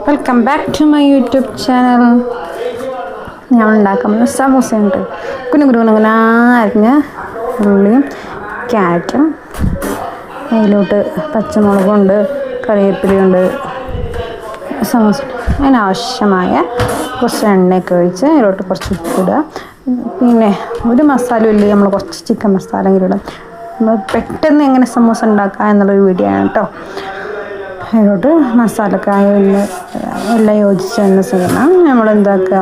Welcome back to my YouTube channel. ഞാൻ ഉണ്ടാക്കുന്ന സമൂസയുണ്ട്. കുനുകുനുകുനുകുനാ അരിഞ്ഞ ഉള്ളിയും ക്യാരറ്റും, അതിലോട്ട് പച്ചമുളകുണ്ട്, കറിവേപ്പിലയുണ്ട്, സമൂസ. അതിനാവശ്യമായ കുറച്ച് എണ്ണയൊക്കെ ഒഴിച്ച് അതിലോട്ട് കുറച്ച് ഉപ്പിടുക. പിന്നെ ഒരു മസാലയും ഇല്ല, നമ്മൾ കുറച്ച് ചിക്കൻ മസാല ഇടും. നമ്മൾ പെട്ടെന്ന് എങ്ങനെ സമൂസ ഉണ്ടാക്കുക എന്നുള്ളൊരു വീഡിയോ ആണ് കേട്ടോ. അതിലോട്ട് മസാലക്കായ എല്ലാം യോജിച്ചതിന് ശേഷം നമ്മൾ എന്താക്കുക,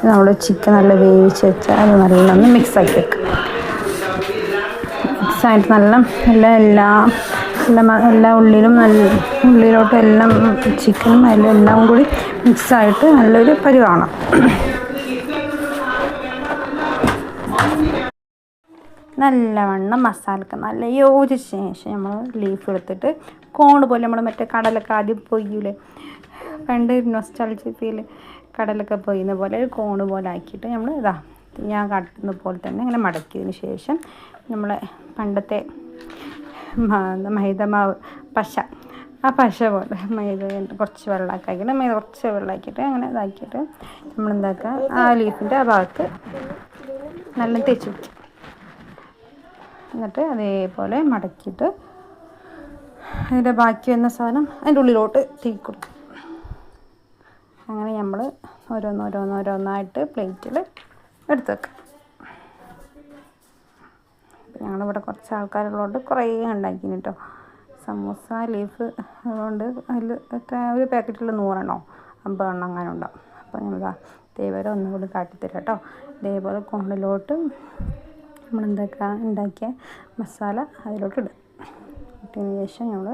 നമ്മൾ ചിക്കൻ നല്ല വേവിച്ച് വെച്ചാൽ അത് നല്ലൊന്ന് മിക്സാക്കി വെക്കുക. മിക്സായിട്ട് എല്ലാ ഉള്ളിലും ഉള്ളിലോട്ടും എല്ലാം ചിക്കനും എല്ലാം കൂടി മിക്സായിട്ട് നല്ലൊരു പരുവാണ്. നല്ലവണ്ണം മസാലക്ക് നല്ല യോജിച്ച ശേഷം നമ്മൾ ലീഫ് എടുത്തിട്ട് കോണ് പോലെ നമ്മൾ മറ്റേ കടലൊക്കെ ആദ്യം പൊയ്യൂലേ, പണ്ട് നൊസ്റ്റാൾജിയ ഫീൽ കടലൊക്കെ പൊയ്യുന്ന പോലെ ഒരു കോണ് പോലെ ആക്കിയിട്ട് നമ്മൾ ഞാൻ കാട്ടുന്ന പോലെ തന്നെ ഇങ്ങനെ മടക്കിയതിന് ശേഷം നമ്മളെ പണ്ടത്തെ മൈദമാവ് ആ പശ പോലെ മൈദ കുറച്ച് വെള്ളമൊക്കെ ആക്കിയിട്ട് കുറച്ച് വെള്ളമാക്കിയിട്ട് അങ്ങനെ ഇതാക്കിയിട്ട് നമ്മളെന്താക്കുക, ആ ലീഫിൻ്റെ ആ ഭാഗത്ത് നല്ല തേച്ച് വയ്ക്കും. എന്നിട്ട് അതേപോലെ മടക്കിയിട്ട് അതിൻ്റെ ബാക്കി വന്ന സാധനം അതിൻ്റെ ഉള്ളിലോട്ട് തീ കൊടുക്കും. അങ്ങനെ നമ്മൾ ഓരോന്നായിട്ട് പ്ലേറ്റിൽ എടുത്ത് വെക്കാം. ഞങ്ങളിവിടെ കുറച്ച് ആൾക്കാരുള്ളതുകൊണ്ട് കുറേ ഉണ്ടാക്കിന് കേട്ടോ സമൂസ ലീഫ്. അതുകൊണ്ട് അതിൽ ഒരു പാക്കറ്റിൽ 100 എണ്ണോ 50 എണ്ണം അങ്ങനെ ഉണ്ടാവും. അപ്പോൾ ഞങ്ങൾ ഇതേപോലെ ഒന്നുകൂടി കാട്ടിത്തരാം കേട്ടോ. ഇതേപോലെ കൊണ്ടിലോട്ട് നമ്മളെന്തൊക്കെ ഉണ്ടാക്കിയ മസാല അതിലോട്ട് ഇടും. ഇട്ടതിന് ശേഷം നമ്മൾ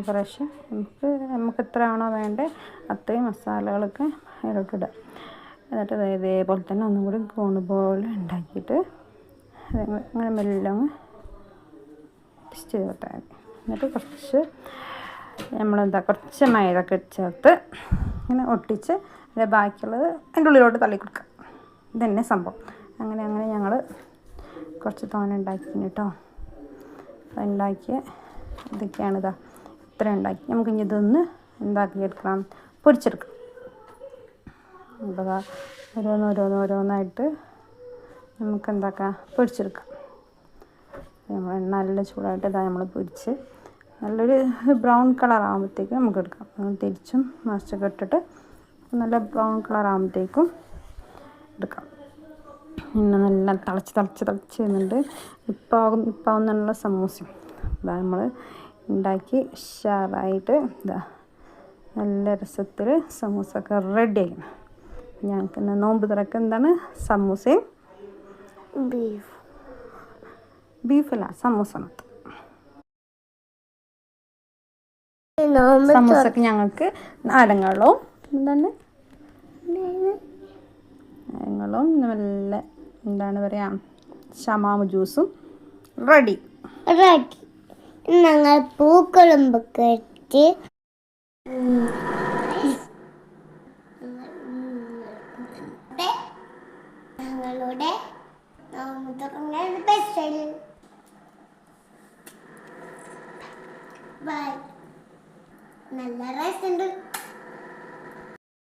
കുറേശ്ശെ നമുക്ക് എത്രയാണോ വേണ്ടത് അത്രയും മസാലകളൊക്കെ അതിലോട്ട് ഇടുക. എന്നിട്ട് ഇതേപോലെ തന്നെ ഒന്നും കൂടി കോണ് പോലെ ഉണ്ടാക്കിയിട്ട് അങ്ങനെ മെല്ലെ ടെസ്റ്റ് ചെയ്ത് വിട്ടാൽ മതി. എന്നിട്ട് കുറച്ച് മൈദൊക്കെ ചേർത്ത് ഇങ്ങനെ ഒട്ടിച്ച് അതിൻ്റെ ബാക്കിയുള്ളത് അതിൻ്റെ ഉള്ളിലോട്ട് തള്ളി കൊടുക്കുക. ഇതന്നെ സംഭവം. അങ്ങനെ ഞങ്ങൾ കുറച്ച് തോനെ ഉണ്ടാക്കിന് കേട്ടോ. ഉണ്ടാക്കിയ ഇതൊക്കെയാണ്. ഇത്ര ഉണ്ടാക്കി നമുക്ക് ഇനി ഇതൊന്ന് എന്താക്കിയെടുക്കണം, പൊരിച്ചെടുക്കണം. അപ്പോൾ ഓരോന്നായിട്ട് നമുക്ക് എന്താക്കാം, പൊരിച്ചെടുക്കാം. നമ്മൾ നല്ല ചൂടായിട്ട് നമ്മൾ പൊരിച്ച് നല്ലൊരു ബ്രൗൺ കളർ ആകുമ്പോഴത്തേക്കും നമുക്ക് എടുക്കാം. തിരിച്ചും മറിച്ചൊക്കെ ഇട്ടിട്ട് നല്ല ബ്രൗൺ കളർ ആകുമ്പോഴത്തേക്കും എടുക്കാം. പിന്നെ നല്ല തിളച്ച് വരുന്നുണ്ട്. ഇപ്പം നല്ല സമൂസ നമ്മൾ ഉണ്ടാക്കി ഉഷാറായിട്ട് നല്ല രസത്തിൽ സമൂസൊക്കെ റെഡി ആക്കണം. ഞങ്ങൾക്ക് ഇന്ന് നോമ്പ് തുറക്ക് എന്താണ്, സമൂസയും ബീഫല്ല സമൂസ. സമൂസക്ക് ഞങ്ങൾക്ക് നാരങ്ങളും നല്ല എന്താണ് പറയുക, ഷമാമ് ജ്യൂസും റെഡി. ഞങ്ങൾ പൂക്കളമ്പൊക്കെ ഇട്ട് ഞങ്ങളുടെ നല്ല രസമുണ്ട്.